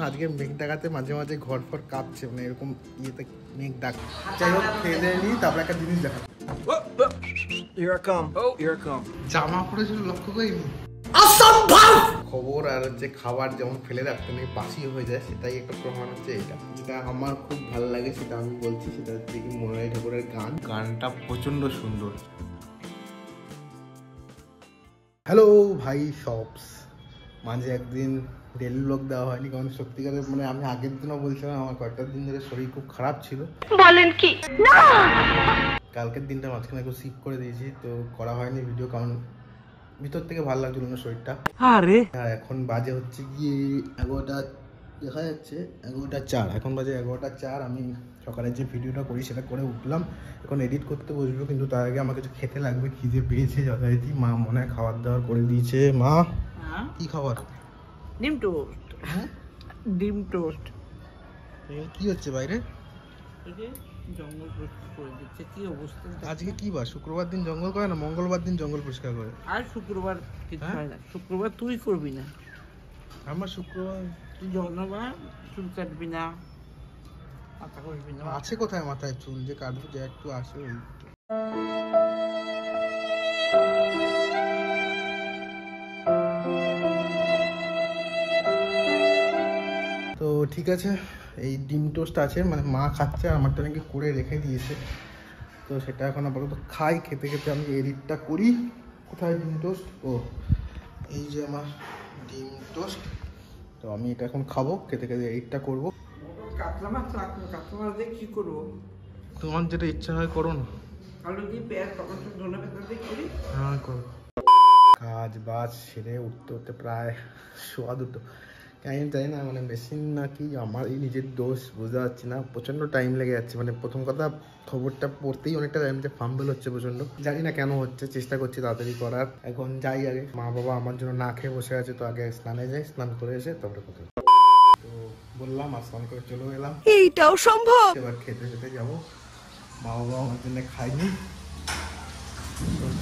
আজকে মেঘ ডাকাতে মাঝে মাঝে ঘর ফর কাঁপছে, মানে এরকম ইয়েতে মেঘ ডাক। যাই হোক, খেয়ে দিয়ে নিই, তারপরে একটা জিনিস দেখা। জামা পড়েছিল লক্ষ্য করিনি। খবর আর হচ্ছে খাবার যেমন ফেলে রাখতে নাকি বাসি হয়ে যায়, সেটাই একটা প্রমাণ হচ্ছে এটা। যেটা আমার খুব ভালো লাগে সেটা আমি বলছি, সেটা হচ্ছে কি মনোহর ঠাকুরের গান। গানটা প্রচন্ড সুন্দর। হ্যালো ভাই শপস, মাঝে একদিন ডেলি ব্লগ দেওয়া হয়নি, কারণ সত্যিকারের মানে আমি আগের দিনও বলছিলাম আমার কয়েকটা দিন ধরে শরীর খুব খারাপ ছিল। বলেন কি না, কালকের দিনটা মাঝখানে একটু সিপ করে দিয়েছি, তো করা হয়নি ভিডিও, কারণ ভিতর থেকে ভালো লাগছিল না শরীরটা। আরে এখন বাজে হচ্ছে গিয়ে 11টা, দেখা যাচ্ছে 11টা 4, এখন বাজে 11টা 4। আমি সকালে যে ভিডিওটা করি সেটা করে উঠলাম, এখন এডিট করতে বসবো, কিন্তু তার আগে আমাকে কিছু খেতে লাগবে, খিদে পেয়েছে যথারীতি। মা মনে হয় খাবার দাবার করে দিয়েছে। মা কি খাবার? ডিম টোস্ট। হ্যাঁ ডিম টোস্ট। কি হচ্ছে বাইরে? জঙ্গল পরিষ্কার করে দিচ্ছে, কি অবস্থা। আজকে কি বার? শুক্রবার দিন জঙ্গল করে না, মঙ্গলবার দিন জঙ্গল পরিষ্কার করে। আর শুক্রবার কিছু হয় না, শুক্রবার তুই করবি না। আমার শুক্রবার তুই জন্মবার চুল কাটবি না, মাথা করবি না। আছে কোথায় মাথায় চুল যে কাটবো, যে একটু আসে ওই। তো ঠিক আছে, এই ডিম টোস্ট আছে, মানে মা খাচ্ছে, আর আমারটা নাকি করে রেখে দিয়েছে, তো সেটা এখন আপাতত খাই। খেতে খেতে আমি এডিটটা করি। কোথায় ডিম টোস্ট? ও এই যে আমার ডিম টোস্ট। তো আমি এটা এখন খাবো, খেতে খেতে এডিটটা করবো। কাতলা মাছ রাখবো, কাতলা মাছ দিয়ে কি করবো? তোমার যেটা ইচ্ছা হয় করো না। আলু দিয়ে পেঁয়াজ টমেটো ধনে পাতা দিয়ে করি। হ্যাঁ করো। কাজ বাজ সেরে উঠতে উঠতে প্রায় 2:15। আমি জানি না মানে মেশিন নাকি আমার এই নিজের দোষ বুঝতে পারছি না, প্রচণ্ড টাইম লেগে যাচ্ছে। মানে প্রথম কথা, খবরটা পড়তেই অনেকটা টাইমটা ফাম্বল হচ্ছে প্রচণ্ড, জানি না কেন হচ্ছে, চেষ্টা করছি তাড়াতাড়ি করার। এখন যাই, আগে মা বাবা আমার জন্য না খেয়ে বসে আছে, তো আগে স্নানে যাই, স্নান করে এসে তারপরে কথা। তো বললাম আর স্নান করে চলে এলাম, এইটাও সম্ভব। এবার খেতে খেতে যাবো। মা বাবা আমার জন্য খাইনি,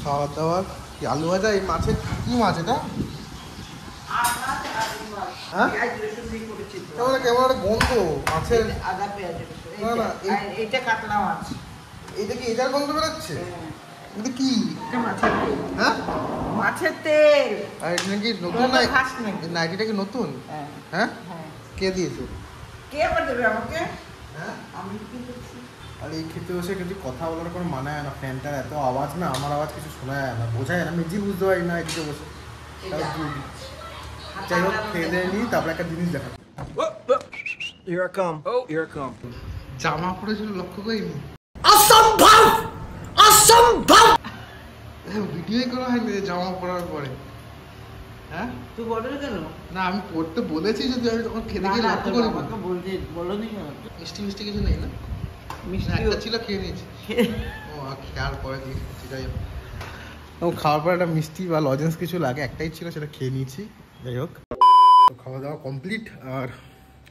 খাওয়া দাওয়া কি আলু ভাজা। এই মাছের কি মাছ এটা? হ্যাঁ কেমন কেমন একটা গন্ধ মাছের। আদা পেঁয়াজ, না না এইটা কাতলা মাছ। এইটা কি এটার গন্ধ বেরোচ্ছে? এটা কি? হ্যাঁ মাছের তেল। আর এটা নাকি নতুন নাইটিটা কি নতুন? হ্যাঁ কে দিয়েছে? কে আবার দেবে আমাকে? হ্যাঁ আমি কি করছি? আর এই খেতে বসে কিছু কথা বলার কোনো মানে হয় না, ফ্যানটার এত আওয়াজ না, আমার আওয়াজ কিছু শোনা যায় না, বোঝা যায় না, নিজেই বুঝতে পারি না এদিকে বসে। যাই হোক, খেয়ে দিয়ে নিই, তারপরে একটা জিনিস দেখা। জামা পড়েছিল লক্ষ্য করিনি। অসম্ভব অসম্ভব, ভিডিওই করা হয়নি জামা পড়ার পরে। হ্যাঁ তুই বলো কেন? না আমি পড়তে বলেছি, যদি আমি তখন খেতে গিয়ে লক্ষ্য করি। বলো নি কেন? মিষ্টি মিষ্টি কিছু নেই না? মিষ্টি একটা ছিল, খেয়ে নিয়েছি। ও খাওয়ার পরে দিয়েছি। যাই হোক, ও খাওয়ার পরে একটা মিষ্টি বা লজেন্স কিছু লাগে, একটাই ছিল, সেটা খেয়ে নিয়েছি। যাই হোক, খাওয়া দাওয়া কমপ্লিট। আর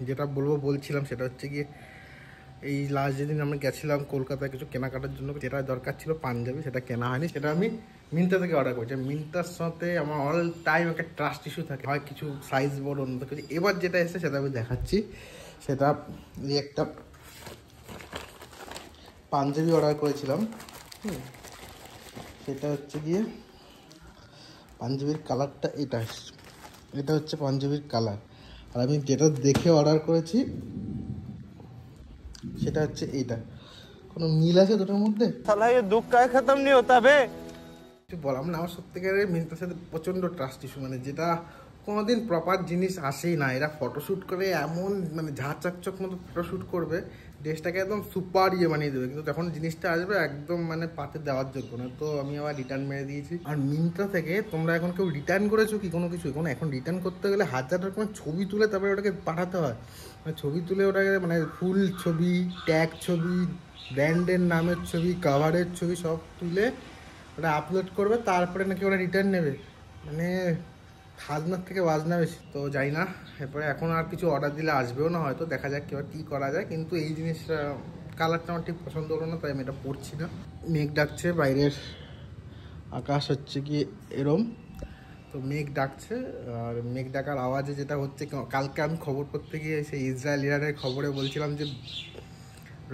যেটা বলছিলাম সেটা হচ্ছে গিয়ে, এই লাস্ট যেদিন আমরা গেছিলাম কলকাতায় কিছু কেনাকাটার জন্য, যেটা দরকার ছিল পাঞ্জাবি, সেটা কেনা হয়নি, সেটা আমি মিন্ত্রা থেকে অর্ডার করেছি। মিন্ত্রার সাথে আমার অল টাইম একটা ট্রাস্ট ইস্যু থাকে, হয় কিছু সাইজ বড় অন্য কিছু। এবার যেটা এসেছে সেটা আমি দেখাচ্ছি। সেটা এই একটা পাঞ্জাবি অর্ডার করেছিলাম। সেটা হচ্ছে গিয়ে পাঞ্জাবির কালারটা এটা এসছে, এটা হচ্ছে পাঞ্জাবির কালার। আর আমি যেটা দেখে অর্ডার করেছি সেটা হচ্ছে এইটা। কোনো মিল আছে দুটোর মধ্যে? साला ये दुख का खत्म नहीं होता बे। বললাম না, আমার সত্যিকারের মিন্ত্রার সাথে প্রচণ্ড ট্রাস্ট ইস্যু, মানে যেটা কোনোদিন প্রপার জিনিস আসেই না। এরা ফটোশ্যুট করে এমন মানে ঝাঁ চাকচক মতো ফটোশ্যুট করবে, ড্রেসটাকে একদম সুপার বানিয়ে দেবে, কিন্তু যখন জিনিসটা আসবে একদম মানে পাতে দেওয়ার যোগ্য না। তো আমি আবার রিটার্ন মেরে দিয়েছি। আর মিন্ত্রা থেকে তোমরা এখন কেউ রিটার্ন করেছো কি কোনো কিছু? এখন রিটার্ন করতে গেলে 1000 রকমের ছবি তুলে তারপরে ওটাকে পাঠাতে হয়। মানে ছবি তুলে ওটাকে মানে ফুল ছবি, ট্যাগ ছবি, ব্র্যান্ডের নামের ছবি, কাভারের ছবি সব তুলে ওটা আপলোড করবে, তারপরে নাকি ওরা রিটার্ন নেবে। মানে খাজনার থেকে বাজনা বেশি। তো যাই না, এরপরে এখন আর কিছু অর্ডার দিলে আসবেও না হয়তো, দেখা যাক কী করা যায়। কিন্তু এই জিনিসটা কালারটা আমার ঠিক পছন্দ হলো না, তাই আমি এটা পরছি না। মেঘ ডাকছে, বাইরের আকাশ হচ্ছে কি এরম, তো মেঘ ডাকছে, আর মেঘ ডাকার আওয়াজে যেটা হচ্ছে, কালকে আমি খবর করতে গিয়ে সেই ইসরায়েল ইরানের খবরে বলছিলাম যে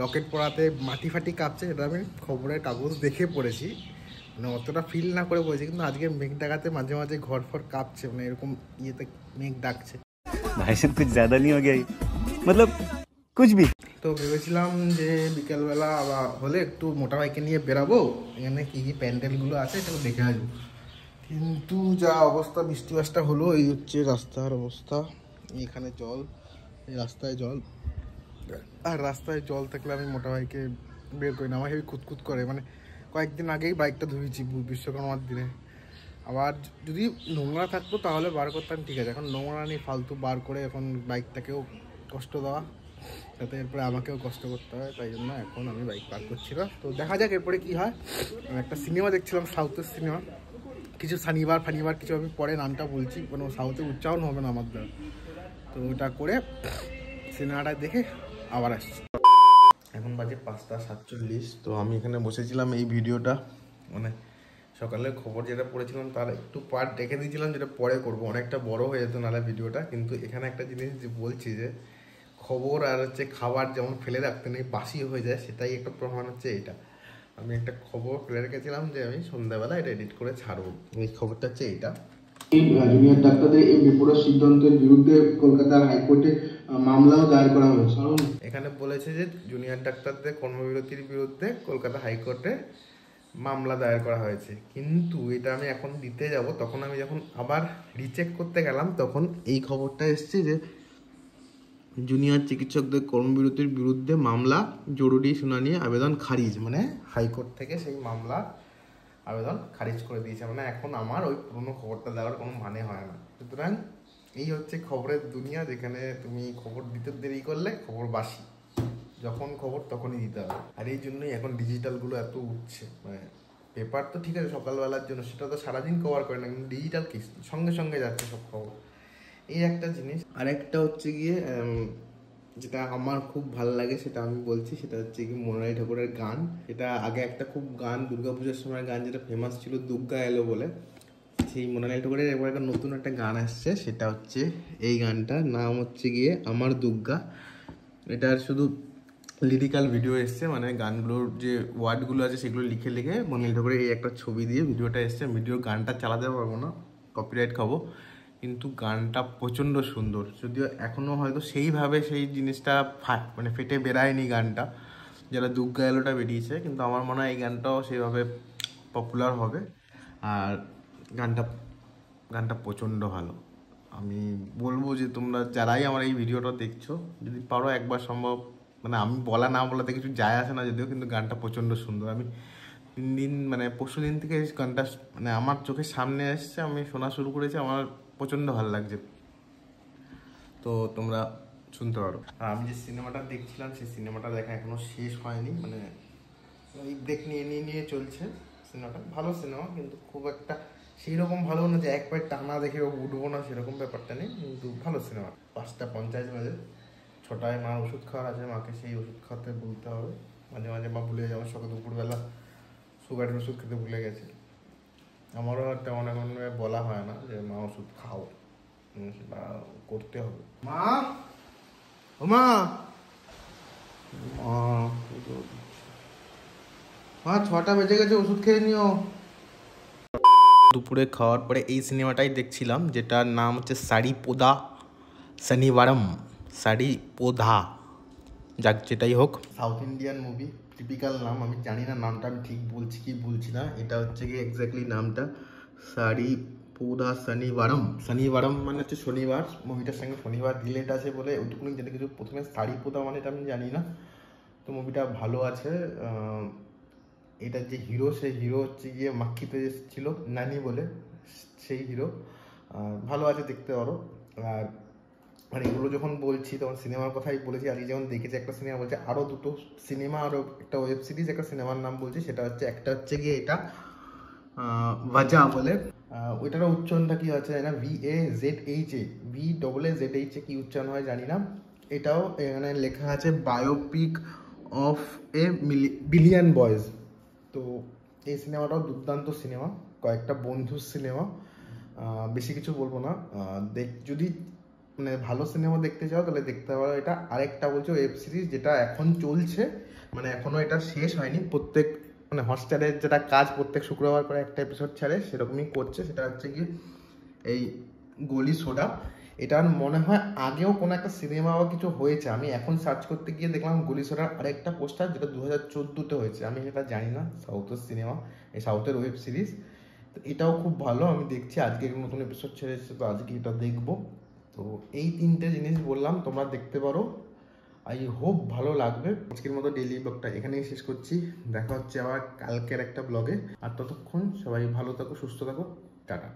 রকেট পড়াতে মাটি ফাটি কাঁপছে, সেটা আমি খবরের কাগজ দেখে পড়েছি, মানে অতটা ফিল না করে বলেছি, কিন্তু আজকে মেঘ ডাকাতে মাঝে মাঝে ঘর ফর কাঁপছে, মানে এরকম ইয়েতে মেঘ ডাকছে। भाई साहब कुछ ज्यादा नहीं हो गया मतलब कुछ भी। তো ভেবেছিলাম যে বিকেলবেলা আবার হলে একটু মোটা বাইকে নিয়ে বেরাবো, এখানে কী কী প্যান্ডেলগুলো আছে সেগুলো দেখে আসবো, কিন্তু যা অবস্থা বৃষ্টি বাসটা হলো, এই হচ্ছে রাস্তার অবস্থা। এখানে জল, এই রাস্তায় জল, আর রাস্তায় জল থাকলে আমি মোটা বাইকে বের করি না, আমার হেবি খুঁতখুত করে। মানে কয়েকদিন আগেই বাইকটা ধুয়েছি বিশ্বকর্মার দিনে, আবার যদি নোংরা থাকতো তাহলে বার করতাম, ঠিক আছে, এখন নোংরা নেই, ফালতু বার করে এখন বাইকটাকেও কষ্ট দেওয়া, যাতে এরপরে আমাকেও কষ্ট করতে হয়, তাই জন্য এখন আমি বাইক পার করছি না। তো দেখা যাক এরপরে কী হয়। আমি একটা সিনেমা দেখছিলাম, সাউথের সিনেমা, কিছু শনিবার ফানিবার কিছু, আমি পরে নামটা বলছি, কোনো সাউথে উচ্চারণ হবে না আমার দ্বারা, তো ওটা করে সিনেমাটা দেখে আবার আসছি। এখন বাজে 5:47। তো আমি এখানে বসেছিলাম, এই ভিডিওটা মানে সকালে খবর যেটা পড়েছিলাম তার একটু পার্ট রেখে দিয়েছিলাম, যেটা পরে করব, অনেকটা বড় হয়ে যেত নাহলে ভিডিওটা। কিন্তু এখানে একটা জিনিস যে বলছি যে খবর আর হচ্ছে খাবার যেমন ফেলে রাখতে নেই, বাসি হয়ে যায়, সেটাই একটা প্রমাণ হচ্ছে এটা। আমি একটা খবর ফেলে রেখেছিলাম যে আমি সন্ধ্যাবেলা এটা এডিট করে ছাড়বো, এই খবরটা হচ্ছে এইটা। জুনিয়র ডাক্তারদের এই বেপরোয়া সিদ্ধান্তের বিরুদ্ধে কলকাতার হাইকোর্টে মামলাও দায়ের করা হয়েছে। এখানে বলেছে যে জুনিয়র ডাক্তারদের কর্মবিরতির বিরুদ্ধে কলকাতা হাইকোর্টে মামলা দায়ের করা হয়েছে, কিন্তু এটা আমি এখন দিতে যাব, তখন আমি যখন আবার রিচেক করতে গেলাম তখন এই খবরটা এসছে যে জুনিয়র চিকিৎসকদের কর্মবিরতির বিরুদ্ধে মামলা জরুরি শুনানি আবেদন খারিজ, মানে হাইকোর্ট থেকে সেই মামলা আবেদন খারিজ করে দিয়েছে। মানে এখন আমার ওই পুরোনো খবরটা দেওয়ার কোনো মানে হয় না। সুতরাং এই হচ্ছে খবরের দুনিয়া, যেখানে তুমি খবর দিতে দেরি করলে খবর বাসি, যখন খবর তখনই দিতে হবে। আর এই জন্যই এখন ডিজিটালগুলো এত উঠছে, মানে পেপার তো ঠিক আছে সকালবেলার জন্য, সেটা তো সারাদিন কভার করে না, কিন্তু ডিজিটাল কি সঙ্গে সঙ্গে যাচ্ছে সব খবর, এই একটা জিনিস। আর একটা হচ্ছে গিয়ে যেটা আমার খুব ভালো লাগে সেটা আমি বলছি, সেটা হচ্ছে কি মনোরাই ঠাকুরের গান। এটা আগে একটা খুব গান, দুর্গাপূজার সময় গান যেটা ফেমাস ছিল, দুর্গা এলো বলে, সেই মনোরাই ঠাকুরের এবার একটা নতুন একটা গান আসছে, সেটা হচ্ছে এই গানটার নাম হচ্ছে গিয়ে আমার দুর্গা। এটার শুধু লিরিক্যাল ভিডিও এসছে, মানে গানগুলোর যে ওয়ার্ডগুলো আছে সেগুলো লিখে লিখে মনোরাই ঠাকুরের এই একটা ছবি দিয়ে ভিডিওটা এসছে। ভিডিও গানটা চালাতে পারবো না, কপিরাইট খাবো, কিন্তু গানটা প্রচণ্ড সুন্দর, যদিও এখনও হয়তো সেইভাবে সেই জিনিসটা মানে ফেটে বেরায়নি গানটা, যারা দুর্গা এলোটা বেরিয়েছে, কিন্তু আমার মনে হয় এই গানটাও সেইভাবে পপুলার হবে। আর গানটা প্রচণ্ড ভালো। আমি বলবো যে তোমরা যারাই আমার এই ভিডিওটা দেখছো, যদি পারো একবার সম্ভব, মানে আমি বলা না বলাতে কিছু যায় আসে না যদিও, কিন্তু গানটা প্রচণ্ড সুন্দর। আমি 3 দিন মানে পরশু দিন থেকে গানটা মানে আমার চোখের সামনে এসছে, আমি শোনা শুরু করেছি, আমার প্রচণ্ড ভালো লাগছে, তো তোমরা শুনতে পারো। আর আমি যে সিনেমাটা দেখছিলাম সেই সিনেমাটা দেখা এখনো শেষ হয়নি, মানে ওই ব্রেক নিয়ে চলছে সিনেমাটা। ভালো সিনেমা, কিন্তু খুব একটা সেই রকম ভালো না যে একবার টানা দেখে উঠবো না, সেরকম ব্যাপারটা নেই, কিন্তু ভালো সিনেমা। 5:50 বাজে, 6টায় মার ওষুধ খাওয়ার আছে, মাকে সেই ওষুধ খাওয়াতে বলতে হবে। মাঝে মাঝে মা ভুলে যাওয়ার সকাল দুপুরবেলা সুগারের ওষুধ খেতে ভুলে গেছে, আমারও তেমন এখন বলা হয় না যে মা ওষুধ খাও, সেটা করতে হবে। মা, ও মা, 6টা বেজে গেছে, ওষুধ খেয়ে নিও। দুপুরে খাওয়ার পরে এই সিনেমাটাই দেখছিলাম, যেটার নাম হচ্ছে সারিপোদা শনিবারম, সারিপোদা, যাক যেটাই হোক, সাউথ ইন্ডিয়ান মুভি, টিপিক্যাল নাম। আমি জানি না নামটা আমি ঠিক বলছি কি বলছি না, এটা হচ্ছে কি এক্স্যাক্টলি নামটা সারিপোদা শনিবারম মানে হচ্ছে শনিবার, মুভিটার সঙ্গে শনিবার রিলেট আছে বলে ওইটুকুনি যেটা, কিছু প্রথমে সারিপোদা মানে এটা আমি জানি না। তো মুভিটা ভালো আছে। এটার যে হিরো, সেই হিরো হচ্ছে গিয়ে মাক্ষিতে ছিল নানি বলে, সেই হিরো, ভালো আছে, দেখতে পারো। আর এগুলো যখন বলছি তখন সিনেমার কথাই বলেছি, আজকে যেমন দেখেছি একটা সিনেমা বলছে, আরও 2টো সিনেমা, আরও একটা ওয়েব সিরিজ, একটা সিনেমার নাম বলছি, সেটা হচ্ছে একটা হচ্ছে গিয়ে এটা ওয়াজা বলে, ওইটারও উচ্চারণটা কী হচ্ছে জানি না, VAZHA কি উচ্চারণ হয় জানি না। এটাও এখানে লেখা আছে biopic of a billion boys. তো এই সিনেমাটাও দুর্দান্ত সিনেমা, কয়েকটা বন্ধুর সিনেমা, বেশি কিছু বলবো না। যদি মানে ভালো সিনেমা দেখতে চাও তাহলে দেখতে পারো এটা। আরেকটা বলছো ওয়েব সিরিজ যেটা এখন চলছে, মানে এখনো এটা শেষ হয়নি, প্রত্যেক মানে হটস্টারের যেটা কাজ প্রত্যেক শুক্রবার করে একটা এপিসোড ছাড়ে সেরকমই করছে, সেটা হচ্ছে কি এই গলি সোডা। এটার মনে হয় আগেও কোনো একটা সিনেমা বা কিছু হয়েছে, আমি এখন সার্চ করতে গিয়ে দেখলাম গলি সোডার আরেকটা পোস্টার যেটা 2014-তে হয়েছে, আমি সেটা জানি না। সাউথের সিনেমা, এই সাউথের ওয়েব সিরিজ, তো এটাও খুব ভালো। আমি দেখছি আজকে নতুন এপিসোড ছেড়েছে, তো আজকে এটা দেখবো। তো এই তিনটে জিনিস বললাম, তোমরা দেখতে পারো, আই হোপ ভালো লাগবে। আজকের মতো ডেইলি ব্লগটা এখানেই শেষ করছি, দেখা হচ্ছে আবার কালকের একটা ব্লগে। আর ততক্ষণ সবাই ভালো থাকো, সুস্থ থাকো, টাটা।